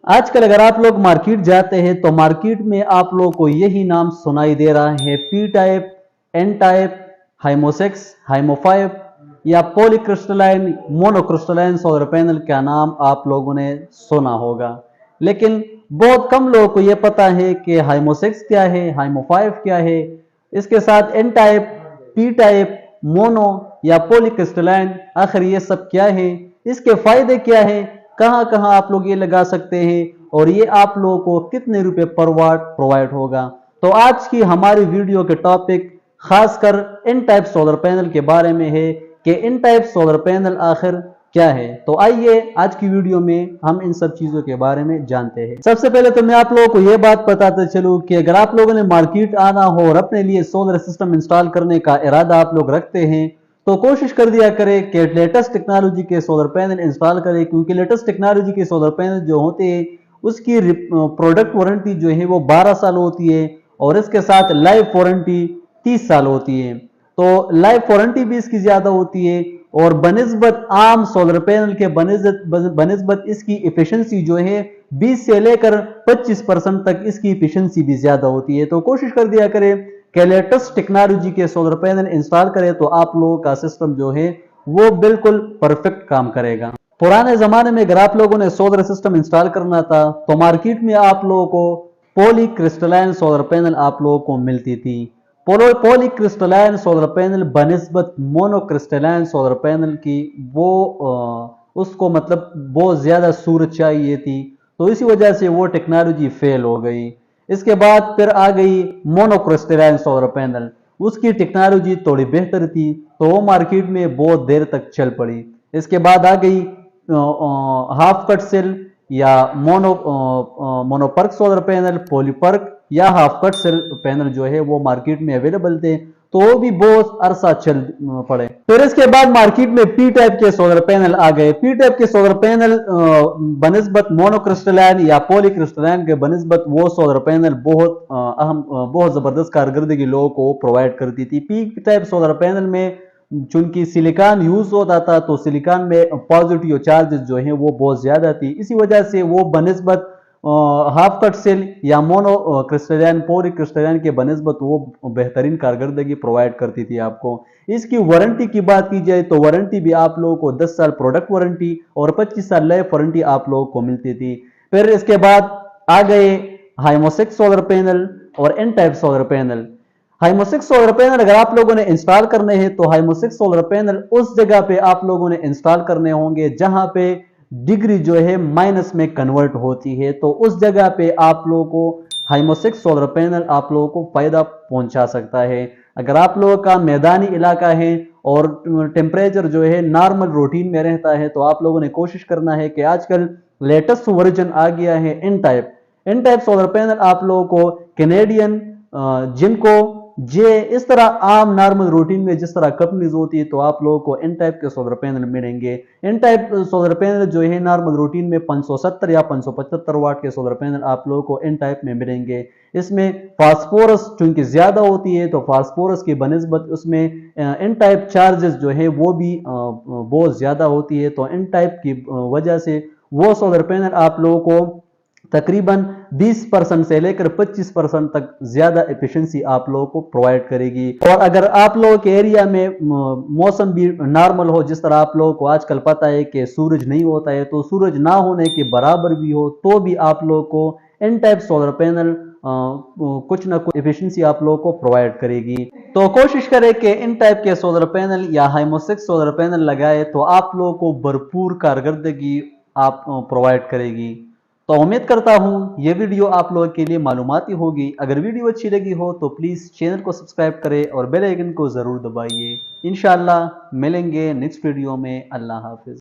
आजकल अगर आप लोग मार्केट जाते हैं तो मार्केट में आप लोग को यही नाम सुनाई दे रहा है, पी टाइप, एन टाइप, हाइमोसेक्स, हाइमो5 या पॉलीक्रिस्टलाइन, मोनोक्रिस्टलाइन सोलर पैनल का नाम आप लोगों ने सुना होगा। लेकिन बहुत कम लोगों को यह पता है कि हाइमोसेक्स क्या है, हाइमो5 क्या है, इसके साथ N type, P type, mono या पॉलीक्रिस्टलाइन, आखिर ये सब क्या है, इसके फायदे क्या है, कहां कहां आप लोग ये लगा सकते हैं और ये आप लोगों को कितने रुपए पर वाट प्रोवाइड होगा। तो आज की हमारी वीडियो के टॉपिक खासकर इन टाइप सोलर पैनल के बारे में है कि इन टाइप सोलर पैनल आखिर क्या है। तो आइए आज की वीडियो में हम इन सब चीजों के बारे में जानते हैं। सबसे पहले तो मैं आप लोगों को यह बात बताते चलूं कि अगर आप लोगों ने मार्केट आना हो और अपने लिए सोलर सिस्टम इंस्टॉल करने का इरादा आप लोग रखते हैं तो कोशिश कर दिया करें कि लेटेस्ट टेक्नोलॉजी के सोलर पैनल इंस्टॉल करें, क्योंकि लेटेस्ट टेक्नोलॉजी के सोलर पैनल जो होते हैं उसकी प्रोडक्ट वारंटी जो है वो 12 साल होती है और इसके साथ लाइफ वारंटी 30 साल होती है। तो लाइफ वारंटी भी इसकी ज्यादा होती है और बनिस्बत आम सोलर पैनल के बनिस्बत इसकी इफिशियंसी जो है 20 से लेकर 25% तक इसकी इफिशियंसी भी ज्यादा होती है। तो कोशिश कर दिया करें कि लेटेस्ट टेक्नोलॉजी के सोलर पैनल इंस्टॉल करें तो आप लोगों का सिस्टम जो है वो बिल्कुल परफेक्ट काम करेगा। पुराने जमाने में अगर आप लोगों ने सोलर सिस्टम इंस्टॉल करना था तो मार्केट में आप लोगों को पॉली क्रिस्टलाइन सोलर पैनल आप लोगों को मिलती थी। पॉली क्रिस्टलाइन सोलर पैनल बनिस्बत मोनोक्रिस्टलाइन सोलर पैनल की वो उसको मतलब बहुत ज्यादा सूरज चाहिए थी, तो इसी वजह से वो टेक्नोलॉजी फेल हो गई। इसके बाद फिर आ गई मोनोक्रिस्टलाइन सोलर पैनल, उसकी टेक्नोलॉजी थोड़ी बेहतर थी तो वो मार्केट में बहुत देर तक चल पड़ी। इसके बाद आ गई हाफ कट सेल या मोनोपर्क सोलर पैनल, पॉलीपर्क या हाफ कट सेल पैनल जो है वो मार्केट में अवेलेबल थे, तो वो भी बहुत अरसा चल पड़े। फिर इसके बाद मार्केट में पी टाइप के सोलर पैनल आ गए। पी टाइप के सोलर पैनल बनिस्बत मोनोक्रिस्टलाइन या पॉलीक्रिस्टलाइन के बनिस्बत वो सोलर पैनल बहुत अहम बहुत जबरदस्त कारकर्दगी लोगों को प्रोवाइड करती थी। पी टाइप सोलर पैनल में चूंकि सिलिकॉन यूज होता था तो सिलिकॉन में पॉजिटिव चार्जेस जो है वो बहुत ज्यादा थी, इसी वजह से वो बनिस्बत हाफ कट सेल या मोनो क्रिस्टलाइन पॉली क्रिस्टलाइन के बनिस्बत वो बेहतरीन कारकर्दगी प्रोवाइड करती थी आपको। इसकी वारंटी की बात की जाए तो वारंटी भी आप लोगों को 10 साल प्रोडक्ट वारंटी और 25 साल लाइफ वारंटी आप लोगों को मिलती थी। फिर इसके बाद आ गए हाइमोसेक्स सोलर पैनल और एन टाइप सोलर पैनल। हाइमोसेक्स सोलर पैनल अगर आप लोगों ने इंस्टॉल करने हैं तो हाइमोसेक्स सोलर पैनल उस जगह पे आप लोगों ने इंस्टॉल करने होंगे जहां पे डिग्री जो है माइनस में कन्वर्ट होती है, तो उस जगह पे आप लोगों को हाइमोसेक्स सोलर पैनल आप लोगों को फायदा पहुंचा सकता है। अगर आप लोगों का मैदानी इलाका है और टेम्परेचर जो है नॉर्मल रूटीन में रहता है तो आप लोगों ने कोशिश करना है कि आजकल लेटेस्ट वर्जन आ गया है एन टाइप सोलर पैनल आप लोगों को कैनेडियन, जिनको जे इस तरह आम नॉर्मल रूटीन में जिस तरह कंपनीज होती है तो आप लोगों को एन टाइप के सोलर पैनल मिलेंगे। एन टाइप सोलर पैनल जो है नॉर्मल रूटीन में 570 या 575 वाट के सोलर पैनल आप लोगों को एन टाइप में मिलेंगे। इसमें फास्फोरस चूंकि ज्यादा होती है तो फास्फोरस की बनिस्बत उसमें एन टाइप चार्जेस जो है वो भी बहुत ज्यादा होती है, तो एन टाइप की वजह से वो सोलर पैनल आप लोगों को तकरीबन 20% से लेकर 25% तक ज्यादा एफिशिएंसी आप लोगों को प्रोवाइड करेगी। और अगर आप लोगों के एरिया में मौसम भी नॉर्मल हो, जिस तरह आप लोगों को आजकल पता है कि सूरज नहीं होता है, तो सूरज ना होने के बराबर भी हो तो भी आप लोगों को एन टाइप सोलर पैनल कुछ ना कुछ एफिशिएंसी आप लोगों को प्रोवाइड करेगी। तो कोशिश करें कि इन टाइप के सोलर पैनल या हाइमोसेक्स सोलर पैनल लगाए तो आप लोगों को भरपूर कारकर्दगी आप प्रोवाइड करेगी। तो उम्मीद करता हूं ये वीडियो आप लोगों के लिए मालूमाती होगी। अगर वीडियो अच्छी लगी हो तो प्लीज चैनल को सब्सक्राइब करें और बेल आइकन को जरूर दबाइए। इंशाल्लाह मिलेंगे नेक्स्ट वीडियो में। अल्लाह हाफिज।